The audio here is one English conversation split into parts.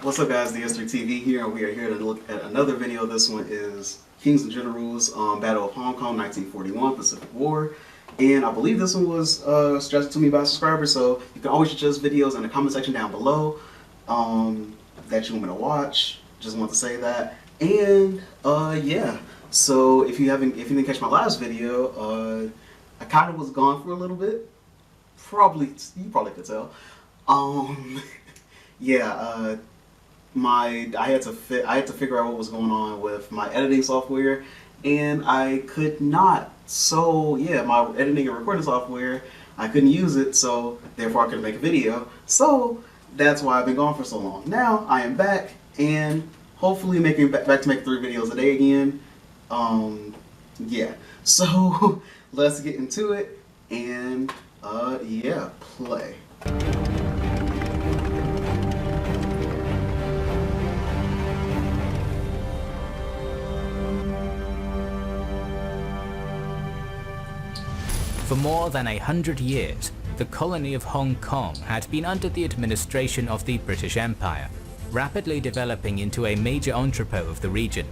What's up guys, DS3TV here, and we are here to look at another video. This one is Kings and Generals Battle of Hong Kong 1941 Pacific War. And I believe this one was suggested to me by a subscriber, so you can always suggest videos in the comment section down below that you want me to watch. Just want to say that. And yeah, so if you didn't catch my last video, I kind of was gone for a little bit. You probably could tell. Yeah, I had to figure out what was going on with my editing software, and I could not. So yeah, my editing and recording software, I couldn't use it, so therefore I couldn't make a video. So that's why I've been gone for so long. Now I am back, and hopefully back to make 3 videos a day again. Yeah. So let's get into it, and yeah, play. For more than 100 years, the colony of Hong Kong had been under the administration of the British Empire, rapidly developing into a major entrepot of the region.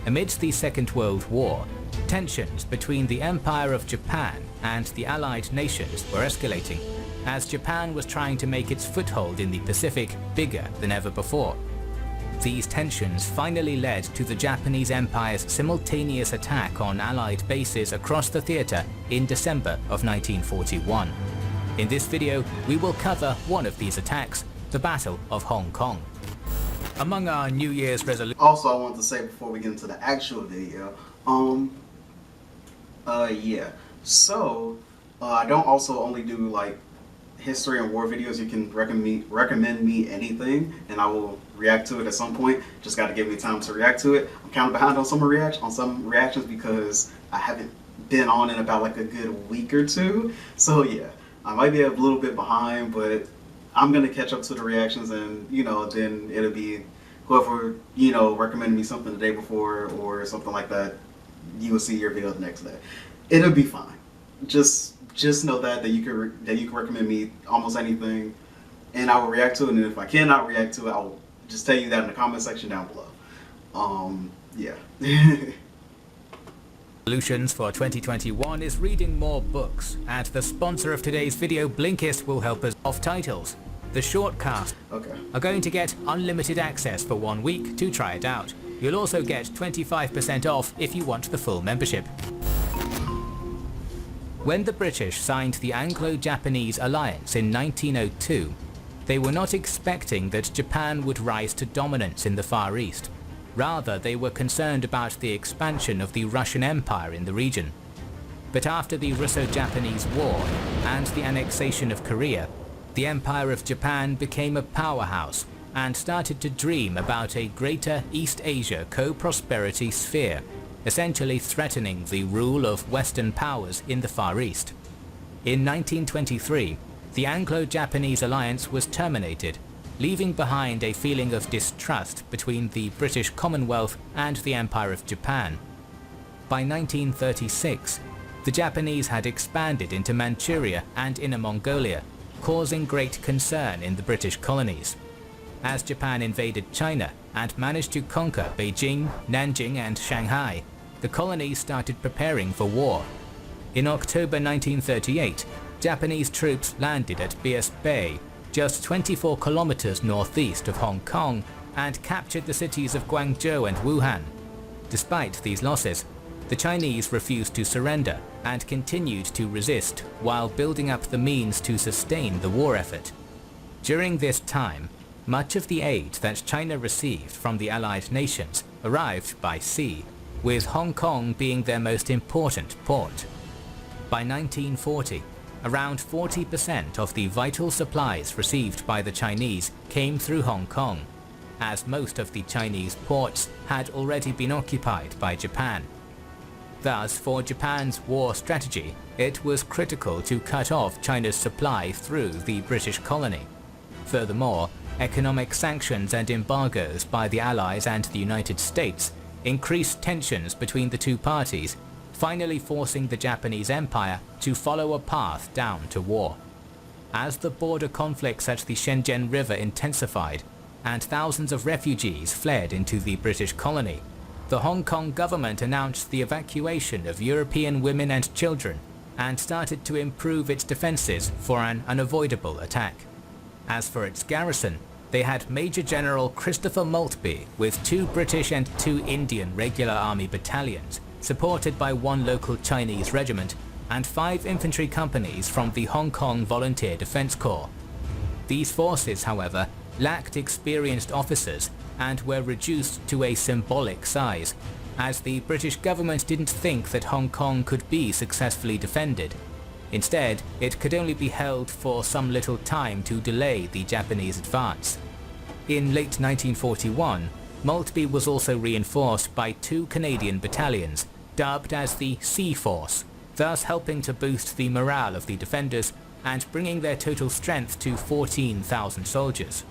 Amidst the Second World War, tensions between the Empire of Japan and the Allied nations were escalating, as Japan was trying to make its foothold in the Pacific bigger than ever before. These tensions finally led to the Japanese Empire's simultaneous attack on Allied bases across the theatre in December of 1941. In this video, we will cover one of these attacks, the Battle of Hong Kong. Among our New Year's resolutions... Also, I want to say before we get into the actual video, yeah. So, I don't also only do like history and war videos. You can recommend me anything, and I will react to it at some point. Just got to give me time to react to it. I'm kind of behind on some reactions because I haven't been on in about like a good week or two. So yeah, I might be a little bit behind, but I'm gonna catch up to the reactions, and then it'll be whoever recommended me something the day before or something like that. You will see your video the next day. It'll be fine. Just know that you can recommend me almost anything, and I will react to it. And if I cannot react to it, I will just tell you that in the comment section down below. Yeah. Solutions for 2021 is reading more books, and the sponsor of today's video, Blinkist, will help us off titles. The Shortcast are going to get unlimited access for 1 week to try it out. You'll also get 25% off if you want the full membership. When the British signed the Anglo-Japanese alliance in 1902, they were not expecting that Japan would rise to dominance in the Far East. Rather, they were concerned about the expansion of the Russian Empire in the region. But after the Russo-Japanese War and the annexation of Korea, the Empire of Japan became a powerhouse and started to dream about a greater East Asia co-prosperity sphere, essentially threatening the rule of Western powers in the Far East. In 1923, the Anglo-Japanese alliance was terminated, leaving behind a feeling of distrust between the British Commonwealth and the Empire of Japan. By 1936, the Japanese had expanded into Manchuria and Inner Mongolia, causing great concern in the British colonies. As Japan invaded China and managed to conquer Beijing, Nanjing and Shanghai, the colonies started preparing for war. In October 1938, Japanese troops landed at Bias Bay, just 24 kilometers northeast of Hong Kong, and captured the cities of Guangzhou and Wuhan. Despite these losses, the Chinese refused to surrender and continued to resist while building up the means to sustain the war effort. During this time, much of the aid that China received from the Allied nations arrived by sea, with Hong Kong being their most important port. By 1940, around 40% of the vital supplies received by the Chinese came through Hong Kong, as most of the Chinese ports had already been occupied by Japan. Thus, for Japan's war strategy, it was critical to cut off China's supply through the British colony. Furthermore, economic sanctions and embargoes by the Allies and the United States increased tensions between the two parties, finally forcing the Japanese Empire to follow a path down to war. As the border conflicts at the Shenzhen River intensified, and thousands of refugees fled into the British colony, the Hong Kong government announced the evacuation of European women and children and started to improve its defences for an unavoidable attack. As for its garrison, they had Major General Christopher Maltby with 2 British and 2 Indian regular army battalions, supported by 1 local Chinese regiment, and 5 infantry companies from the Hong Kong Volunteer Defence Corps. These forces, however, lacked experienced officers and were reduced to a symbolic size, as the British government didn't think that Hong Kong could be successfully defended. Instead, it could only be held for some little time to delay the Japanese advance. In late 1941, Maltby was also reinforced by 2 Canadian battalions, dubbed as the Sea Force, thus helping to boost the morale of the defenders and bringing their total strength to 14,000 soldiers.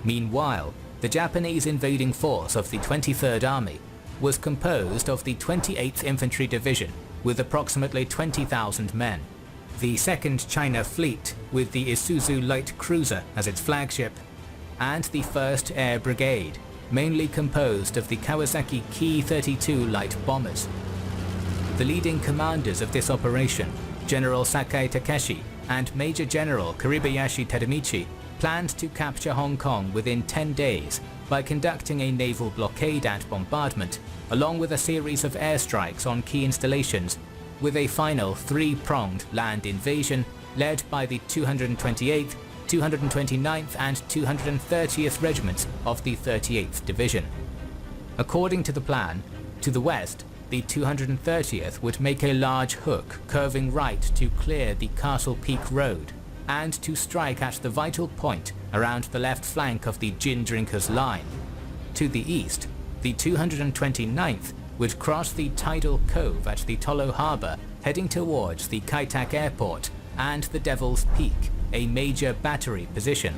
Meanwhile, the Japanese invading force of the 23rd Army was composed of the 28th Infantry Division with approximately 20,000 men, the 2nd China Fleet with the Isuzu light cruiser as its flagship, and the 1st Air Brigade, mainly composed of the Kawasaki Ki-32 light bombers. The leading commanders of this operation, General Sakai Takeshi and Major General Kuribayashi Tadamichi, planned to capture Hong Kong within 10 days by conducting a naval blockade and bombardment, along with a series of airstrikes on key installations, with a final 3-pronged land invasion led by the 228th, 229th and 230th Regiments of the 38th Division. According to the plan, to the west, the 230th would make a large hook curving right to clear the Castle Peak Road and to strike at the vital point around the left flank of the Gin Drinkers line. To the east, the 229th would cross the tidal cove at the Tolo Harbour, heading towards the Kai Tak Airport and the Devil's Peak, a major battery position,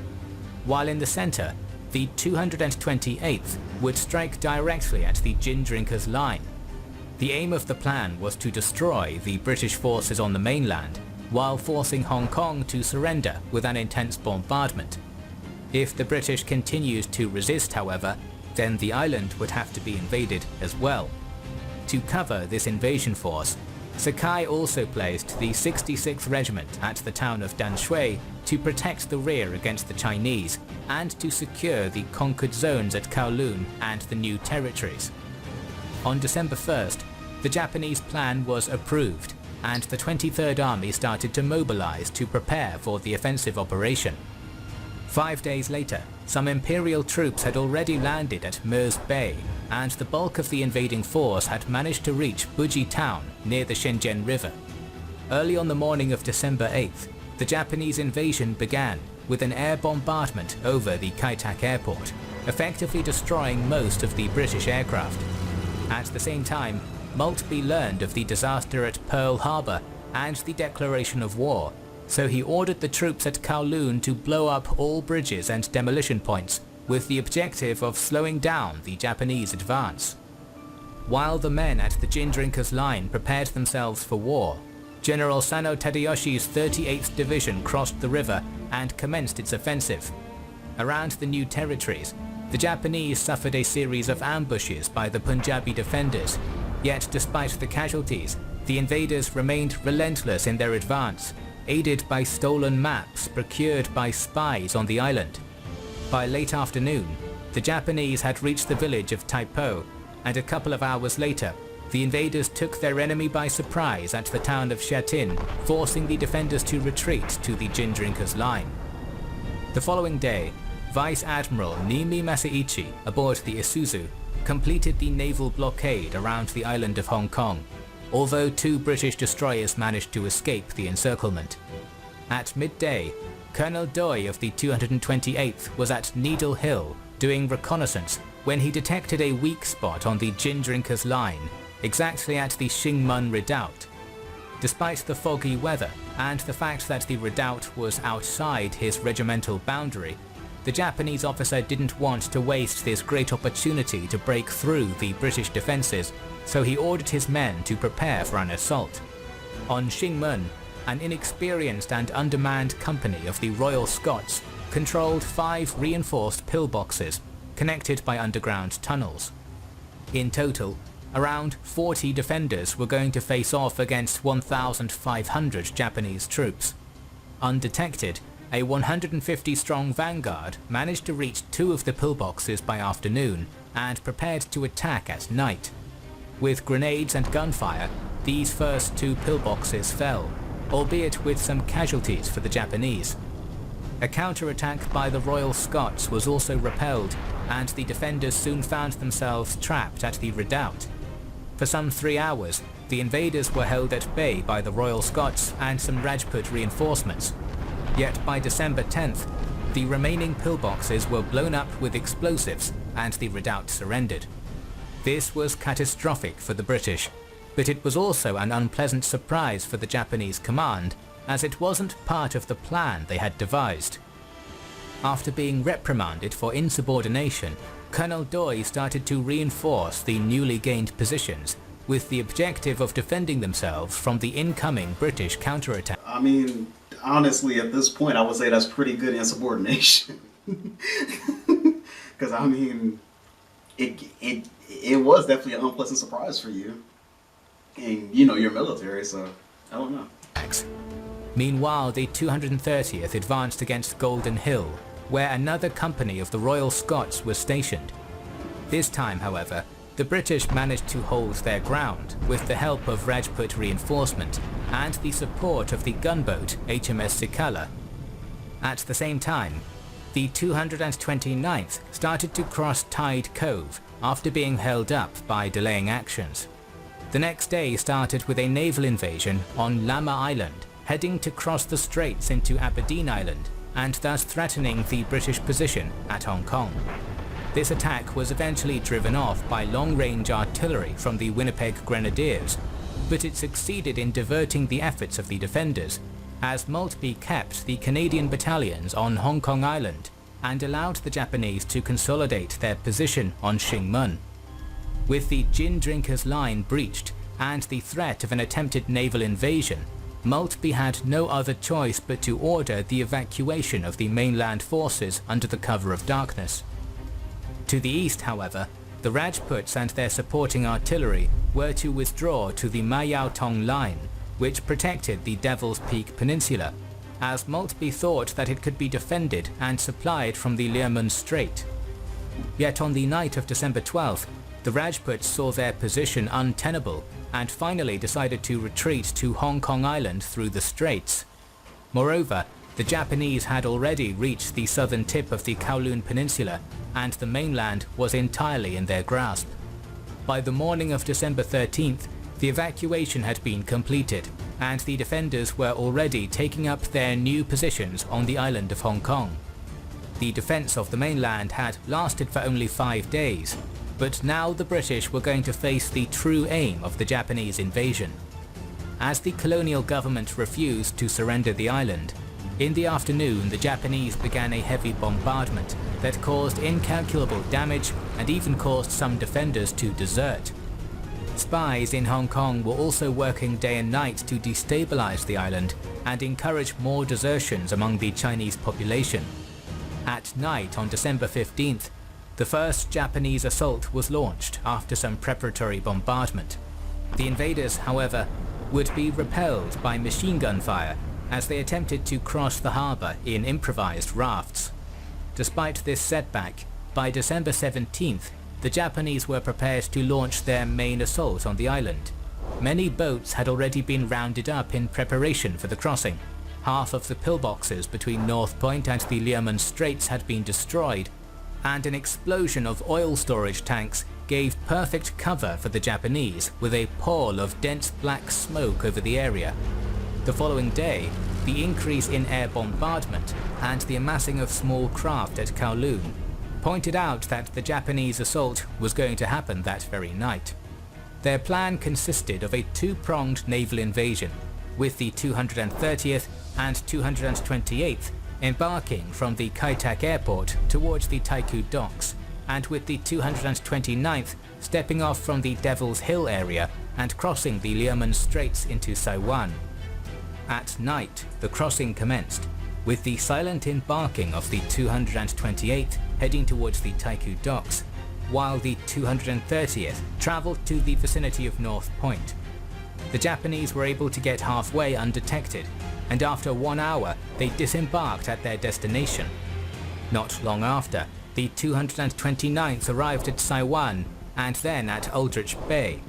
while in the centre, the 228th would strike directly at the Gin Drinkers line. The aim of the plan was to destroy the British forces on the mainland, while forcing Hong Kong to surrender with an intense bombardment. If the British continued to resist, however, then the island would have to be invaded as well. To cover this invasion force, Sakai also placed the 66th Regiment at the town of Danshui to protect the rear against the Chinese and to secure the conquered zones at Kowloon and the new territories. On December 1st, the Japanese plan was approved, and the 23rd Army started to mobilize to prepare for the offensive operation. 5 days later, some Imperial troops had already landed at Meuse Bay, and the bulk of the invading force had managed to reach Buji Town near the Shenzhen River. Early on the morning of December 8th, the Japanese invasion began with an air bombardment over the Kai Tak Airport, effectively destroying most of the British aircraft. At the same time, Maltby learned of the disaster at Pearl Harbor and the declaration of war, so he ordered the troops at Kowloon to blow up all bridges and demolition points with the objective of slowing down the Japanese advance. While the men at the Gin Drinkers line prepared themselves for war, General Sano Tadayoshi's 38th Division crossed the river and commenced its offensive. Around the new territories, the Japanese suffered a series of ambushes by the Punjabi defenders, yet despite the casualties, the invaders remained relentless in their advance, aided by stolen maps procured by spies on the island. By late afternoon, the Japanese had reached the village of Taipo, and a couple of hours later, the invaders took their enemy by surprise at the town of Shatin, forcing the defenders to retreat to the Gin Drinkers line. The following day, Vice Admiral Nimi Masaichi, aboard the Isuzu, completed the naval blockade around the island of Hong Kong, although 2 British destroyers managed to escape the encirclement. At midday, Colonel Doi of the 228th was at Needle Hill doing reconnaissance when he detected a weak spot on the Gin Drinkers line, exactly at the Xingmen Redoubt. Despite the foggy weather and the fact that the redoubt was outside his regimental boundary, the Japanese officer didn't want to waste this great opportunity to break through the British defences, so he ordered his men to prepare for an assault. On Xingmen, an inexperienced and undermanned company of the Royal Scots controlled 5 reinforced pillboxes connected by underground tunnels. In total, around 40 defenders were going to face off against 1,500 Japanese troops. Undetected, a 150-strong vanguard managed to reach 2 of the pillboxes by afternoon and prepared to attack at night. With grenades and gunfire, these first 2 pillboxes fell, albeit with some casualties for the Japanese. A counterattack by the Royal Scots was also repelled, and the defenders soon found themselves trapped at the redoubt. For some 3 hours, the invaders were held at bay by the Royal Scots and some Rajput reinforcements. Yet by December 10th, the remaining pillboxes were blown up with explosives and the redoubt surrendered. This was catastrophic for the British, but it was also an unpleasant surprise for the Japanese command, as it wasn't part of the plan they had devised. After being reprimanded for insubordination, Colonel Doi started to reinforce the newly gained positions with the objective of defending themselves from the incoming British counterattack. I mean, honestly, at this point, I would say that's pretty good insubordination. Because, I mean, it was definitely an unpleasant surprise for you. And, you know, you're military, so I don't know. Meanwhile, the 230th advanced against Golden Hill, where another company of the Royal Scots was stationed. This time, however, the British managed to hold their ground with the help of Rajput reinforcement and the support of the gunboat HMS Sikala. At the same time, the 229th started to cross Tide Cove after being held up by delaying actions. The next day started with a naval invasion on Lama Island, heading to cross the straits into Aberdeen Island and thus threatening the British position at Hong Kong. This attack was eventually driven off by long-range artillery from the Winnipeg Grenadiers, but it succeeded in diverting the efforts of the defenders, as Maltby kept the Canadian battalions on Hong Kong Island and allowed the Japanese to consolidate their position on Shingmun. With the gin drinkers line breached and the threat of an attempted naval invasion, Maltby had no other choice but to order the evacuation of the mainland forces under the cover of darkness. To the east, however, the Rajputs and their supporting artillery were to withdraw to the Mayao Tong line, which protected the Devil's Peak Peninsula, as Maltby thought that it could be defended and supplied from the Learmonth Strait. Yet on the night of December 12th, the Rajputs saw their position untenable and finally decided to retreat to Hong Kong Island through the straits. Moreover, the Japanese had already reached the southern tip of the Kowloon Peninsula, and the mainland was entirely in their grasp. By the morning of December 13th, the evacuation had been completed, and the defenders were already taking up their new positions on the island of Hong Kong. The defense of the mainland had lasted for only 5 days, but now the British were going to face the true aim of the Japanese invasion. As the colonial government refused to surrender the island, in the afternoon the Japanese began a heavy bombardment that caused incalculable damage and even caused some defenders to desert. Spies in Hong Kong were also working day and night to destabilize the island and encourage more desertions among the Chinese population. At night on December 15th, the first Japanese assault was launched after some preparatory bombardment. The invaders, however, would be repelled by machine gun fire as they attempted to cross the harbour in improvised rafts. Despite this setback, by December 17th, the Japanese were prepared to launch their main assault on the island. Many boats had already been rounded up in preparation for the crossing. Half of the pillboxes between North Point and the Learmonth Straits had been destroyed, and an explosion of oil storage tanks gave perfect cover for the Japanese with a pall of dense black smoke over the area. The following day, the increase in air bombardment and the amassing of small craft at Kowloon pointed out that the Japanese assault was going to happen that very night. Their plan consisted of a two-pronged naval invasion, with the 230th and 228th embarking from the Kai Tak airport towards the Taiku docks, and with the 229th stepping off from the Devil's Hill area and crossing the Learmonth Straits into Saiwan. At night, the crossing commenced, with the silent embarking of the 228th heading towards the Taiku docks, while the 230th travelled to the vicinity of North Point. The Japanese were able to get halfway undetected, and after 1 hour they disembarked at their destination. Not long after, the 229th arrived at Saiwan and then at Aldrich Bay,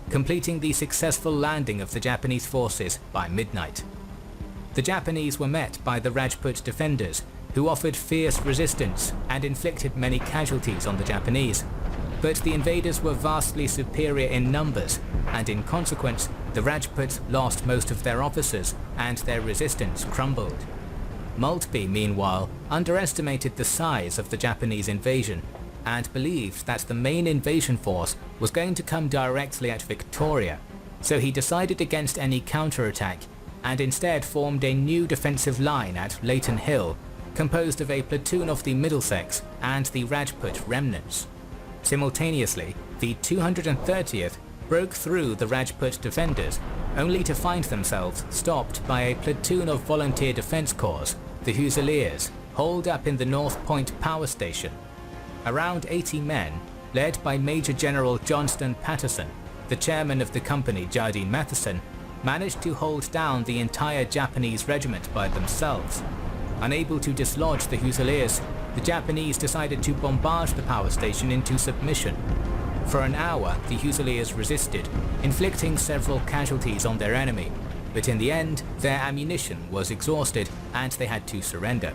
completing the successful landing of the Japanese forces by midnight. The Japanese were met by the Rajput defenders, who offered fierce resistance and inflicted many casualties on the Japanese. But the invaders were vastly superior in numbers, and in consequence, the Rajputs lost most of their officers and their resistance crumbled. Maltby, meanwhile, underestimated the size of the Japanese invasion and believed that the main invasion force was going to come directly at Victoria, so he decided against any counterattack and instead formed a new defensive line at Leighton Hill, composed of a platoon of the Middlesex and the Rajput remnants. Simultaneously, the 230th broke through the Rajput defenders, only to find themselves stopped by a platoon of Volunteer Defence Corps, the Fusiliers, holed up in the North Point power station. Around 80 men, led by Major General Johnston Patterson, the chairman of the company Jardine Matheson, managed to hold down the entire Japanese regiment by themselves. Unable to dislodge the Fusiliers, the Japanese decided to bombard the power station into submission. For an hour, the Fusiliers resisted, inflicting several casualties on their enemy, but in the end, their ammunition was exhausted and they had to surrender.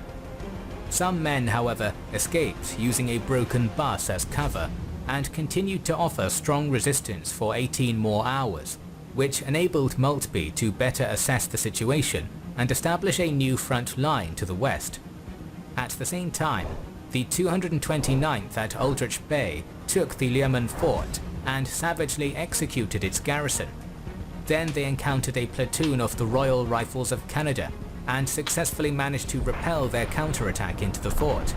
Some men, however, escaped using a broken bus as cover and continued to offer strong resistance for 18 more hours, which enabled Maltby to better assess the situation and establish a new front line to the west. At the same time, the 229th at Aldrich Bay took the Learmonth Fort and savagely executed its garrison. Then they encountered a platoon of the Royal Rifles of Canada and successfully managed to repel their counterattack into the fort.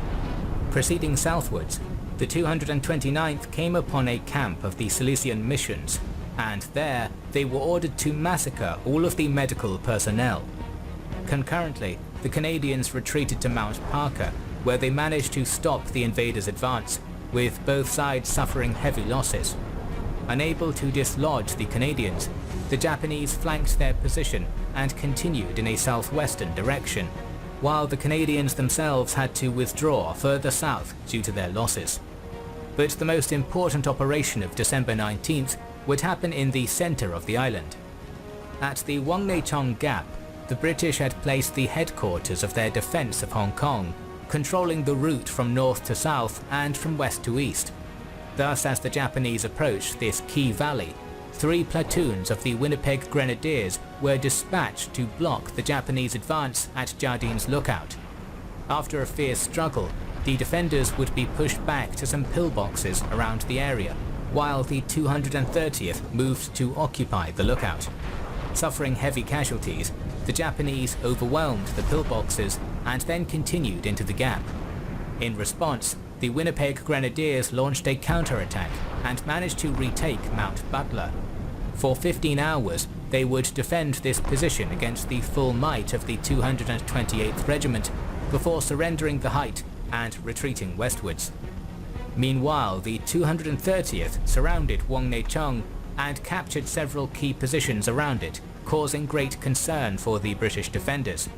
Proceeding southwards, the 229th came upon a camp of the Salesian missions, and there they were ordered to massacre all of the medical personnel. Concurrently, the Canadians retreated to Mount Parker, where they managed to stop the invaders' advance, with both sides suffering heavy losses. Unable to dislodge the Canadians, the Japanese flanked their position and continued in a southwestern direction, while the Canadians themselves had to withdraw further south due to their losses. But the most important operation of December 19th would happen in the centre of the island. At the Wang Nei Chong Gap, the British had placed the headquarters of their defence of Hong Kong, controlling the route from north to south and from west to east. Thus, as the Japanese approached this key valley, 3 platoons of the Winnipeg Grenadiers were dispatched to block the Japanese advance at Jardine's Lookout. After a fierce struggle, the defenders would be pushed back to some pillboxes around the area, while the 230th moved to occupy the lookout. Suffering heavy casualties, the Japanese overwhelmed the pillboxes and then continued into the gap. In response, the Winnipeg Grenadiers launched a counterattack and managed to retake Mount Butler. For 15 hours, they would defend this position against the full might of the 228th Regiment before surrendering the height and retreating westwards. Meanwhile, the 230th surrounded Wang Nei Chong and captured several key positions around it, causing great concern for the British defenders.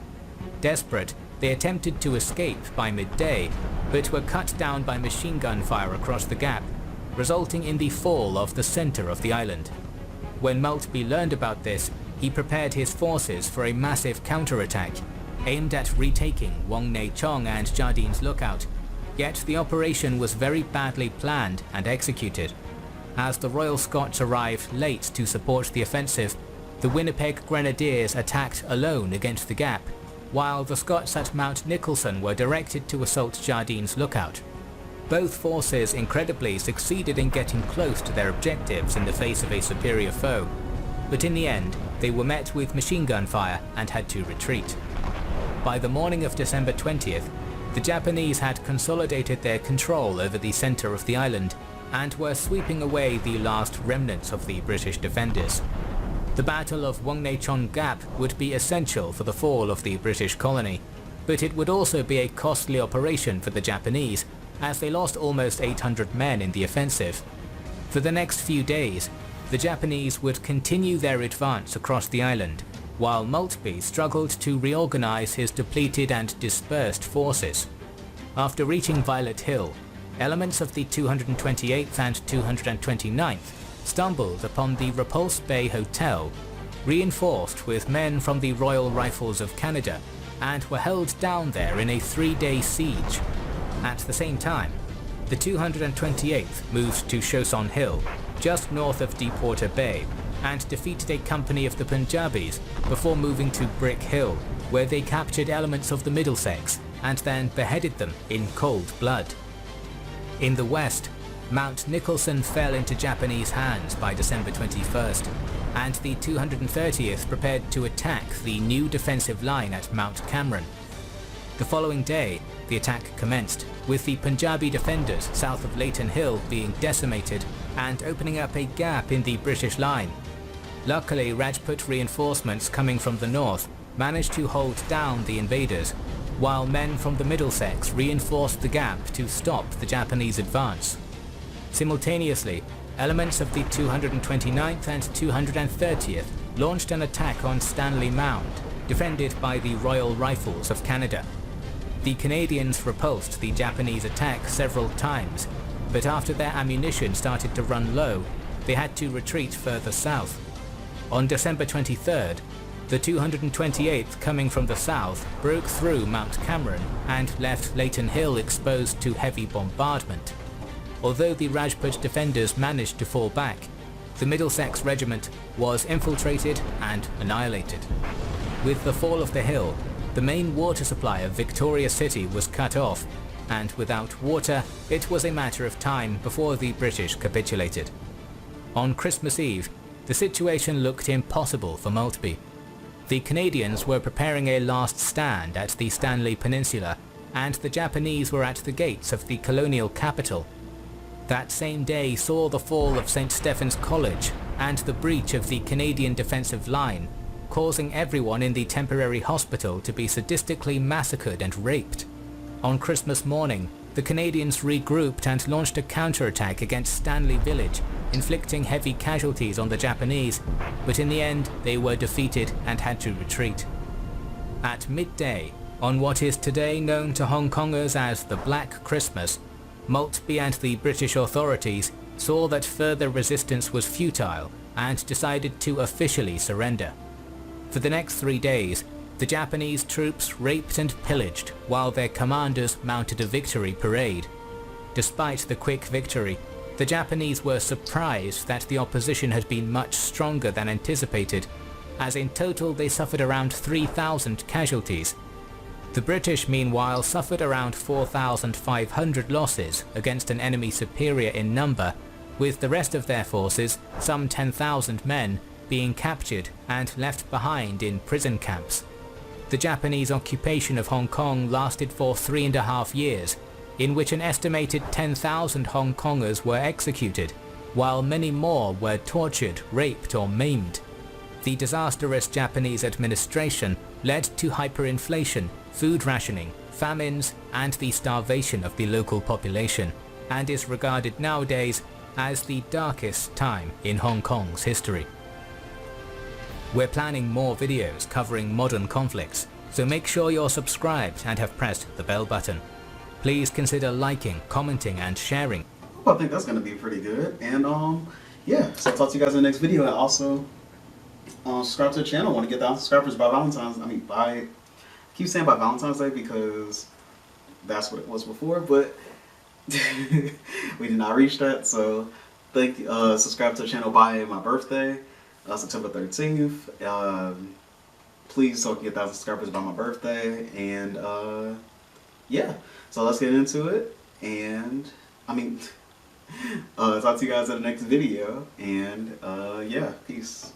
Desperate, they attempted to escape by midday, but were cut down by machine gun fire across the gap, resulting in the fall of the centre of the island. When Maltby learned about this, he prepared his forces for a massive counterattack, aimed at retaking Wang Nei Chong and Jardine's Lookout, yet the operation was very badly planned and executed. As the Royal Scots arrived late to support the offensive, the Winnipeg Grenadiers attacked alone against the gap, while the Scots at Mount Nicholson were directed to assault Jardine's Lookout. Both forces incredibly succeeded in getting close to their objectives in the face of a superior foe, but in the end they were met with machine gun fire and had to retreat. By the morning of December 20th, the Japanese had consolidated their control over the centre of the island and were sweeping away the last remnants of the British defenders. The Battle of Wang Nei Chong Gap would be essential for the fall of the British colony. but it would also be a costly operation for the Japanese, as they lost almost 800 men in the offensive. For the next few days, the Japanese would continue their advance across the island, while Maltby struggled to reorganize his depleted and dispersed forces. After reaching Violet Hill, elements of the 228th and 229th stumbled upon the Repulse Bay Hotel, reinforced with men from the Royal Rifles of Canada, and were held down there in a 3-day siege. At the same time, the 228th moved to Choson Hill, just north of Deepwater Bay, and defeated a company of the Punjabis before moving to Brick Hill, where they captured elements of the Middlesex and then beheaded them in cold blood. In the west, Mount Nicholson fell into Japanese hands by December 21st, and the 230th prepared to attack the new defensive line at Mount Cameron. The following day, the attack commenced, with the Punjabi defenders south of Leighton Hill being decimated and opening up a gap in the British line. Luckily, Rajput reinforcements coming from the north managed to hold down the invaders, while men from the Middlesex reinforced the gap to stop the Japanese advance. Simultaneously, elements of the 229th and 230th launched an attack on Stanley Mound, defended by the Royal Rifles of Canada. The Canadians repulsed the Japanese attack several times, but after their ammunition started to run low, they had to retreat further south. On December 23rd, the 228th coming from the south broke through Mount Cameron and left Leighton Hill exposed to heavy bombardment. Although the Rajput defenders managed to fall back, the Middlesex regiment was infiltrated and annihilated. With the fall of the hill, the main water supply of Victoria City was cut off, and without water, it was a matter of time before the British capitulated. On Christmas Eve, the situation looked impossible for Maltby. The Canadians were preparing a last stand at the Stanley Peninsula, and the Japanese were at the gates of the colonial capital. That same day saw the fall of St. Stephen's College and the breach of the Canadian defensive line, causing everyone in the temporary hospital to be sadistically massacred and raped. On Christmas morning, the Canadians regrouped and launched a counterattack against Stanley Village, inflicting heavy casualties on the Japanese, but in the end they were defeated and had to retreat. At midday, on what is today known to Hong Kongers as the Black Christmas, Maltby and the British authorities saw that further resistance was futile and decided to officially surrender. For the next 3 days, the Japanese troops raped and pillaged while their commanders mounted a victory parade. Despite the quick victory, the Japanese were surprised that the opposition had been much stronger than anticipated, as in total they suffered around 3,000 casualties. The British meanwhile suffered around 4,500 losses against an enemy superior in number, with the rest of their forces, some 10,000 men, being captured and left behind in prison camps. The Japanese occupation of Hong Kong lasted for 3.5 years, in which an estimated 10,000 Hong Kongers were executed, while many more were tortured, raped or maimed. The disastrous Japanese administration led to hyperinflation, food rationing, famines, and the starvation of the local population, and is regarded nowadays as the darkest time in Hong Kong's history. We're planning more videos covering modern conflicts, so make sure you're subscribed and have pressed the bell button. Please consider liking, commenting, and sharing. I think that's going to be pretty good. And yeah, so I'll talk to you guys in the next video. And also, subscribe to the channel. I want to get 1,000 subscribers by Valentine's. I keep saying by Valentine's Day because that's what it was before, but we did not reach that. So subscribe to the channel by my birthday, September 13th. Please so I can get 1,000 subscribers by my birthday. And yeah, so let's get into it. And talk to you guys in the next video. And yeah, peace.